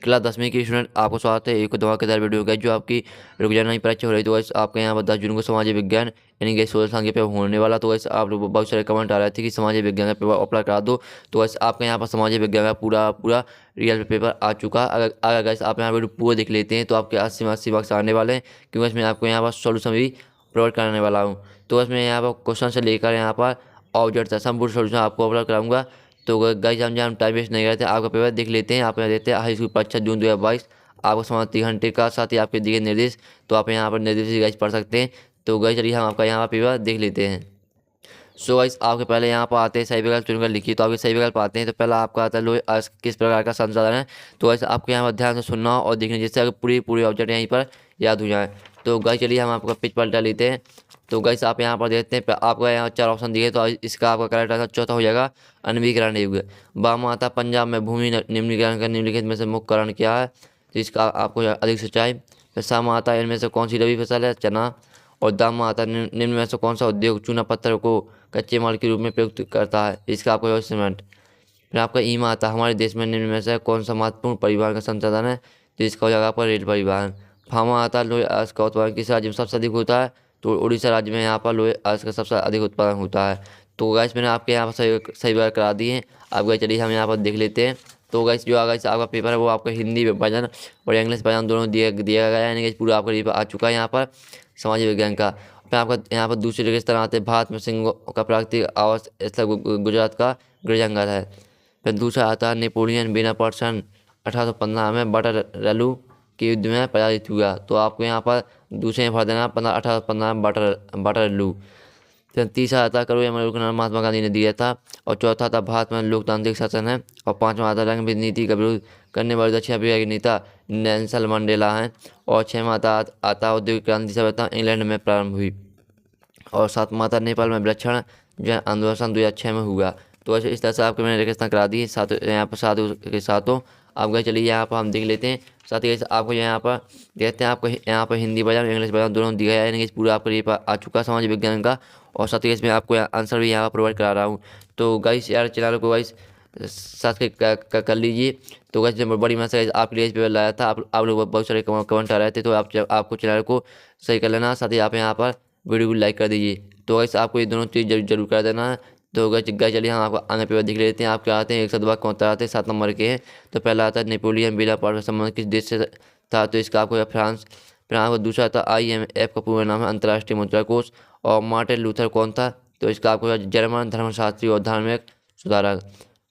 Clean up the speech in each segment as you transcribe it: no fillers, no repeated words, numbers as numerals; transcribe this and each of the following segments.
Class 10वीं के student आपको स्वागत है एक धमाकेदार वीडियो का जो आपकी रोजाना परीक्षा हो रही। तो वैसे आपके यहाँ पर 10 जून को सामाजिक विज्ञान यानी कि सोशल साइंस के पेपर होने वाला। तो वैसे आप लोग बहुत सारे कमेंट आ रहे थे कि सामाजिक विज्ञान का पेपर अप्लाई करा दो। तो वैसे आपके यहाँ पर सामाजिक विज्ञान का पूरा पूरा रियल पेपर आ चुका। अगर गैस आप यहाँ वीडियो पूरा देख लेते हैं तो आपके 80 में 80 मार्क्स आने वाले हैं, क्योंकि इसमें आपको यहाँ पर सोल्यूशन भी प्रोवाइड कराने वाला हूँ। तो इसमें यहाँ पर क्वेश्चन से लेकर यहाँ पर ऑब्जेक्ट तक संपूर्ण सोल्यूशन आपको अपलोड कराऊंगा। तो गाइस हम टाइम वेस्ट नहीं करते, आपका पेपर देख लेते हैं। आप यहाँ देते हैं हाई स्कूल परीक्षा जून 2022, आपको समाप्त 3 घंटे का, साथ ही आपके दिए निर्देश। तो आप यहाँ पर निर्देश गाइस पढ़ सकते हैं। तो गाइस चलिए हम आपका यहाँ पर पेपर देख लेते हैं। सो गाइस आपके पहले यहाँ पर आते हैं सही विकल्प चुनकर लिखिए। तो आपके सही विकल्प आते हैं। तो पहला आपका आता है लोहे किस प्रकार का संसाधन है। तो वैसे आपको यहाँ पर ध्यान से सुनना और देखना, जिससे अगर पूरी पूरी ऑब्जेक्ट यहीं पर याद हो जाए। तो गाइस चलिए हम आपका पेज पलटा लेते हैं। तो गाइस आप यहाँ पर देखते हैं आपको यहाँ 4 ऑप्शन दिए। तो इसका आपका करेक्ट आंसर चौथा हो जाएगा अनवीकरण युग। बाम आता पंजाब में भूमि निम्नीकरण का निम्नलिखित में से मुख्य कारण क्या है। तो इसका आपको अधिक सिंचाई। फिर साम आता है इनमें से कौन सी रबी फसल है, चना। और दाम आता है निम्न में से कौन सा उद्योग चूना पत्थर को कच्चे माल के रूप में प्रयुक्त करता है। इसका आपको सीमेंट। फिर आपका ईमा आता है हमारे देश में निम्न में से कौन सा महत्वपूर्ण परिवहन का संसाधन है। तो इसका हो जाएगा आपका रेल परिवहन। फार्मा आता है लोहे आयस्क का उत्पादन किस राज्य में सबसे अधिक होता है। तो उड़ीसा राज्य में यहाँ पर लोहे आयस्क का सबसे अधिक उत्पादन होता है। तो गैस मैंने आपके यहाँ पर सही बार करा दिए। आप गए चलिए हम यहाँ पर देख लेते हैं। तो गैस जो गैस आपका पेपर है वो आपका हिंदी वर्जन और इंग्लिश वर्जन दोनों दिया गया है, यानी कि पूरा आपका पेपर आ चुका है यहाँ पर सामाजिक विज्ञान का। फिर आपका यहाँ पर दूसरे जगह इस तरह आते हैं भारत में सिंहों का प्राकृतिक आवास स्थल गुजरात का गृह जंगल है। फिर दूसरा आता है नेपोलियन बोनापार्ट 1815 में वाटरलू के युद्ध में पराजित हुआ। तो आपको यहाँ पर दूसरे में भर देना 1815 में वाटरलू। फिर तीसरा आता है करोड़िया में महात्मा गांधी ने दिया था। और चौथा था भारत में लोकतांत्रिक शासन है। और पांचवा आता रंग नीति का विरोध करने वाले दक्षिण अफ्रीका के नेता नेल्सन मंडेला हैं। और छठवां आता औद्योगिक क्रांति सभ्यता इंग्लैंड में प्रारंभ हुई। और सातवां आता नेपाल में विलक्षण जन आंदोलन 2006 में हुआ। तो ऐसे इस तरह से आपके मैंने रेगिस्तान करा दी साथ यहाँ पर साधु के साथों। आप गए चलिए यहाँ पर हम देख लेते हैं। साथ ही आपको यहाँ पर देखते हैं आपको यहाँ पर हिंदी बजान इंग्लिश बजान दोनों दिया है, यानी कि पूरा आपका ये आ चुका है समाज विज्ञान का। और साथ ही इसमें आपको आंसर भी यहाँ पर प्रोवाइड करा रहा हूँ। तो गाइस यार चैनल को गाइस सब्सक्राइब कर लीजिए। तो गाइस जब बड़ी मैसेज आपके लिए इस पे लाया था, आप लोग बहुत सारे कमेंट आ रहे थे। तो आपको चैनल को सही कर लेना, साथ ही आप यहाँ पर वीडियो को लाइक कर दीजिए। तो गाइस आपको ये दोनों चीज़ जरूर कर देना है। तो गाइस चलिए हम आपको आगे पेपर देख लेते हैं। आप क्या आते हैं 102 कौन आते हैं 7 नंबर के हैं। तो पहला आता है नेपोलियन बोनापार्ट का संबंध किस देश से था। तो इसका आपको फ्रांस। फिर आपको दूसरा था IMF का पूरा नाम है अंतर्राष्ट्रीय मुद्रा कोष। और मार्टिन लूथर कौन था। तो इसका आपको जर्मन धर्मशास्त्री और धार्मिक सुधारक।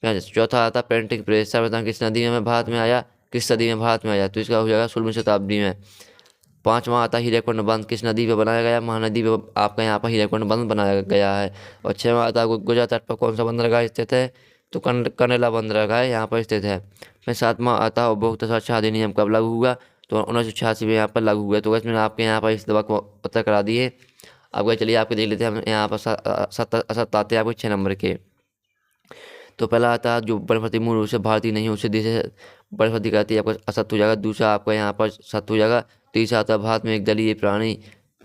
फिर चौथा आता पेंटिक प्रेस सर्वप्रथम किस नदी में भारत में आया, किस सदी में भारत में आया। तो इसका हो जाएगा 16वीं शताब्दी में। पांचवा आता हीराकुंड बांध किस नदी पे बनाया गया, महानदी पे आपका यहाँ पर हीराकुंड बांध बनाया गया है। और छठवां आता गुजरात तट पर कौन सा बंदरगाह स्थित है। तो कंडला बंदरगाह यहाँ पर स्थित है। फिर सातवां आता उपभोक्ता सुरक्षा अधिनियम कब लागू हुआ। तो 1986 में यहाँ पर लागू हुआ। तो वैसे मैंने आपके यहाँ पर इस दवा को पता करा दिए। आप गए चलिए आपको देख लेते हैं हम यहाँ पर 7 आते हैं आपको 6 नंबर के। तो पहला आता है जो बृहस्पति मूल रूप से भारतीय नहीं उसे देश बृहस्पति कहती है, आपका असत्य हो जाएगा। दूसरा आपका यहाँ पर सत्य हो जाएगा। तीसरा आता भारत में एक दलीय प्राणी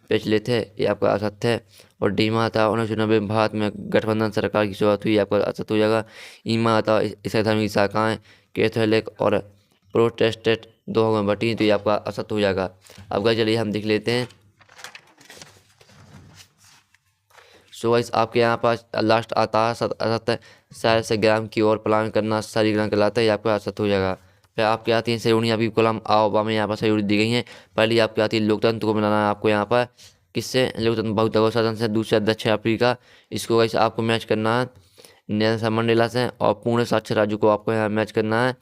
प्रचलित है, ये आपका असत्य है। और डीमा आता 1990 में भारत में गठबंधन सरकार की शुरुआत हुई, आपका असत्य हो जाएगा। ईमा आता ईसाई धर्म की शाखाएँ कैथोलिक और प्रोटेस्टेंट दो में बटी, तो ये आपका असत्य हो जाएगा। अब गए चलिए हम देख लेते हैं। सो गाइस आपके यहाँ पास लास्ट आता है असत्य शायद से ग्राम की ओर प्लान करना सारी ग्राम कहलाता है, ये आपका असत्य हो जाएगा। फिर आपके आती है श्रेणी अभी गुलाम आओबा में यहाँ पर सही दी गई हैं। पहली आपकी आती है लोकतंत्र को बनाना है आपको यहाँ पर किससे, लोकतंत्र बहुत साधन से। दूसरा दक्षिण अफ्रीका, इसको गाइस आपको मैच करना है नेल्सन मंडेला से। और पूर्ण साक्षर राज्य को आपको यहाँ मैच करना है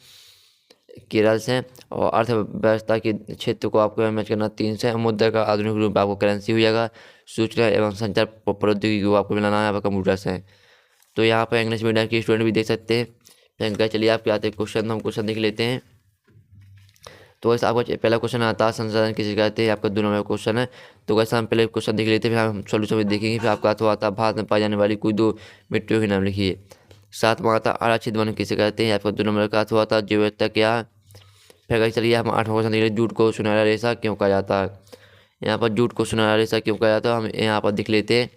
केरल से। और अर्थव्यवस्था के क्षेत्र को आपको मैच करना 3 से। मुद्रा का आधुनिक रूप आपको करेंसी हो जाएगा। सूचना एवं संचार प्रौद्योगिकी को आपको मिलाना है आपका कंप्यूटर से। तो यहाँ पर इंग्लिश मीडियम के स्टूडेंट भी देख सकते हैं। चलिए आपके आते हैं क्वेश्चन, हम क्वेश्चन देख लेते हैं। तो वैसे आपका पहला क्वेश्चन आता है संसाधन किसे कहते हैं, आपका 2 नंबर क्वेश्चन है। तो वैसे हम पहले क्वेश्चन देख लेते हैं, फिर हम सोल्यूशन भी देखेंगे। फिर आपका तो आता है भारत में पाई जाने वाली कोई 2 मिट्टियों के नाम लिखिए। सातवां आता आरक्षित वन किसे कहते हैं, आपका 2 नंबर का अथवा आता जैव विविधता क्या है। फिर चलिए हम 8वां क्वेश्चन देख लेते, जूट को सुनहरा रेशा क्यों कहा जाता है। यहाँ पर जूट को सुनहरा रेशा क्यों कहा जाता है हम यहाँ पर देख लेते हैं।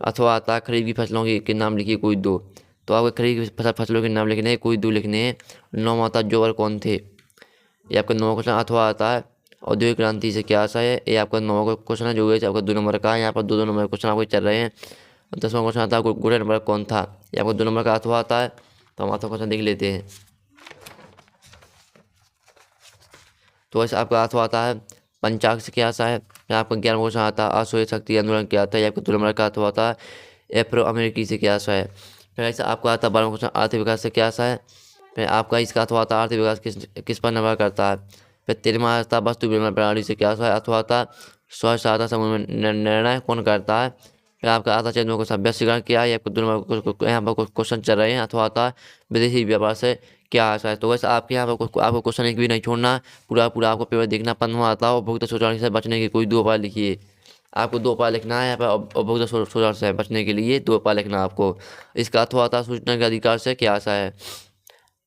अथवा आता खरीफ की फसलों के नाम लिखिए कोई 2। तो आपको खरीफ की फसलों के नाम लिखने हैं कोई 2 लिखने हैं। 9वां आता जोवर कौन थे। ये आपका 9वां क्वेश्चन अथवा आता है औद्योगिक क्रांति से क्या आशा है। ये आपका 9वां क्वेश्चन है जो कि आपका 2 नंबर का है। यहाँ पर 2 नंबर क्वेश्चन आपको चल रहे हैं। 10वां क्वेश्चन आता है गुटेनबर्ग कौन था। ये आपको 2 नंबर का अथवा आता है। तो हम अथवा क्वेश्चन देख लेते हैं। तो ऐसे आपका अथवा आता है पंचांग से क्या आशा है। फिर आपका 11वां क्वेश्चन आता है असहयोग शक्ति आंदोलन क्या आता है। ये आपका 2 नंबर का अथवा आता है एफ्रो अमेरिकी से क्या आशा है। फिर ऐसे आपका आता है 12वां क्वेश्चन आर्थिक विकास से क्या आशा है। फिर आपका इसका अथवा आता है आर्थिक विकास किस पर निर्भर करता है। फिर 13वां आता है वस्तु विनिमय प्रणाली से क्या आशा है। अथवा आता है स्व सहायता समूह में निर्णय कौन करता है। फिर आपका आता है 14वां क्वेश्चन वैश्वीकरण क्या है। ये आपको 2 नंबर यहाँ पर क्वेश्चन चल रहे हैं। अथवा आता है विदेशी व्यापार से क्या आशा है। तो वैसे आपके यहाँ पर आपको क्वेश्चन एक भी नहीं छोड़ना, पूरा आपको पेपर देखना। 15वां आता है उपभोक्ता शोषण से बचने के कोई 2 उपाय लिखिए। आपको 2 उपाय लिखना है यहाँ पर उपभोक्ता शोषण से बचने के लिए 2 उपाय लिखना आपको। इसका अथवा आता है सूचना के अधिकार से क्या आशा है।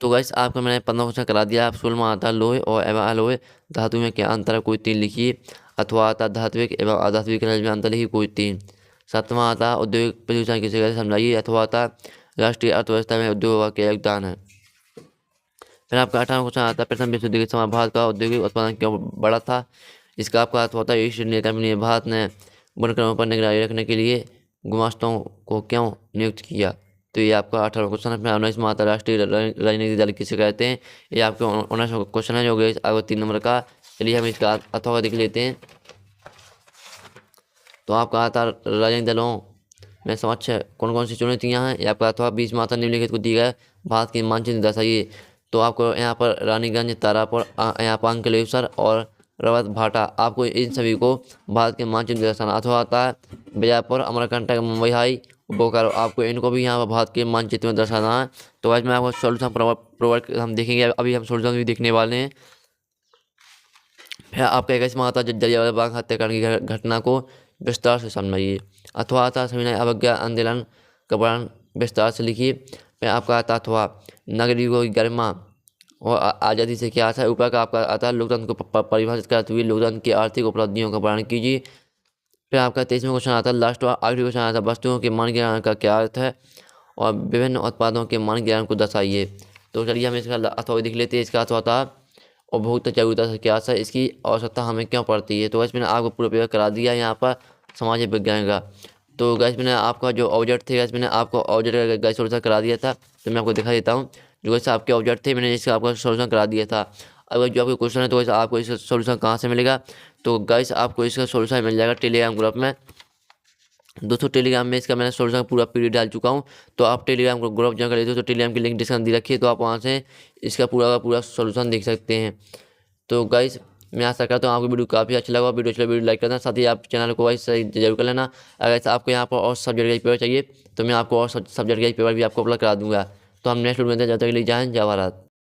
तो गाइस आपको मैंने 15 क्वेश्चन करा दिया। आप 16वां आता है लोहे और एवं अलोहे धातु में क्या अंतर है कोई 3 लिखिए। अथवा आता है धात्विक एवं अधात्विक खनिज में अंतर लिखिए कोई 3। 7वां आता है औद्योगिक प्रदूषण किसे कहते हैं समझाइए। अथवा आता है राष्ट्रीय अर्थव्यवस्था में उद्योग का क्या योगदान है। फिर आपका 18वां क्वेश्चन आता है प्रथम विश्व युद्ध के समय भारत का औद्योगिक उत्पादन क्यों बढ़ा था। इसका आपका अर्थ होता है ईस्ट इंडिया कंपनी ने भारत ने बुनकरों पर निगरानी रखने के लिए गुमास्तों को क्यों नियुक्त किया। तो ये आपका 18वां क्वेश्चन है। 19वां आता है राष्ट्रीय राजनीतिक दल किसे कहते हैं। ये आपके 19वां क्वेश्चन है जो कि आपको 3 नंबर का। चलिए हम इसका अथवा देख लेते हैं। तो आपका आता है राजनीतिक दलों में समक्ष कौन कौन सी चुनौतियाँ हैं। ये आपका अथवा 20 माता निम्नलिखित को दी गए भारत के मानचित्र दर्शाइए। तो आपको यहाँ पर रानीगंज तारापुर यहाँ पर अंकलेश्वर और रवत भाटा आपको इन सभी को भारत के मानचित्र दर्शाना। अथवा आता है बीजापुर अमरकंटक मुंबई हाई बोकारो आपको इनको भी यहाँ पर भारत के मानचित्र में दर्शाना है। तो आज मैं आपको सोल्यूशन प्रोवाइड हम देखेंगे। अभी हम सोल्यूशन भी देखने वाले हैं। फिर आपका 21वां आता है जलियांवाला बाग हत्याकांड की घटना को विस्तार से समझाइए। अथवा आता है सविनय अवज्ञा आंदोलन का वर्णन विस्तार से लिखिए। फिर आपका आता अथवा नागरिकों की गरिमा और आज़ादी से क्या आता है। ऊपर का आपका आता है लोकतंत्र को परिभाषित करते हुए लोकतंत्र की आर्थिक उपलब्धियों का वर्णन कीजिए। फिर आपका 23वां क्वेश्चन आता है लास्ट और आखिरी क्वेश्चन आता है वस्तुओं के मानकीकरण का क्या अर्थ है और विभिन्न उत्पादों के मानकीकरण को दर्शाइए। तो चलिए हम इसका अथवा देख लेते हैं। इसका अथवा आता है उपभोक्ता जागरूकता से क्या है, इसकी आवश्यकता हमें क्यों पड़ती है। तो गैस मैंने आपको पूरा पेपर करा दिया यहाँ पर सामाजिक विज्ञान का। तो गैस मैंने आपका जो ऑब्जेक्ट थे गैस मैंने आपको ऑब्जेक्ट का गैस सोल्यूशन करा दिया था। तो मैं आपको दिखा देता हूँ जो वैसे आपके ऑब्जेक्ट थे मैंने इसका आपका सोल्यूशन करा दिया था। अगर जो आपके क्वेश्चन है तो वैसे आपको इसका सोल्यूशन कहाँ से मिलेगा। तो गैस आपको इसका सोल्यूशन मिल जाएगा टेलीग्राम ग्रुप में। दोस्तों टेलीग्राम में इसका मैंने सोल्यूशन पूरा पीडीएफ डाल चुका हूँ। तो आप टेलीग्राम को ग्रुप ज्वाइन कर लेते हो तो टेलीग्राम की लिंक डिस्क्रिप्शन दी रखी है। तो आप वहाँ से इसका पूरा का पूरा सोल्यूशन देख सकते हैं। तो गाइस मैं आशा करता हूँ आपको वीडियो काफ़ी अच्छा लगा। वीडियो लाइक करना, साथ ही आप चैनल को वाइस जरूर कर लेना। अगर आपको यहाँ पर और सब्जेक्ट का पेपर चाहिए तो मैं आपको और सब्जेक्ट का पेपर भी आपको अपलोड करा दूँगा। तो हम नेक्स्ट वीडियो में जब तक के लिए जय हिंद जय भारत।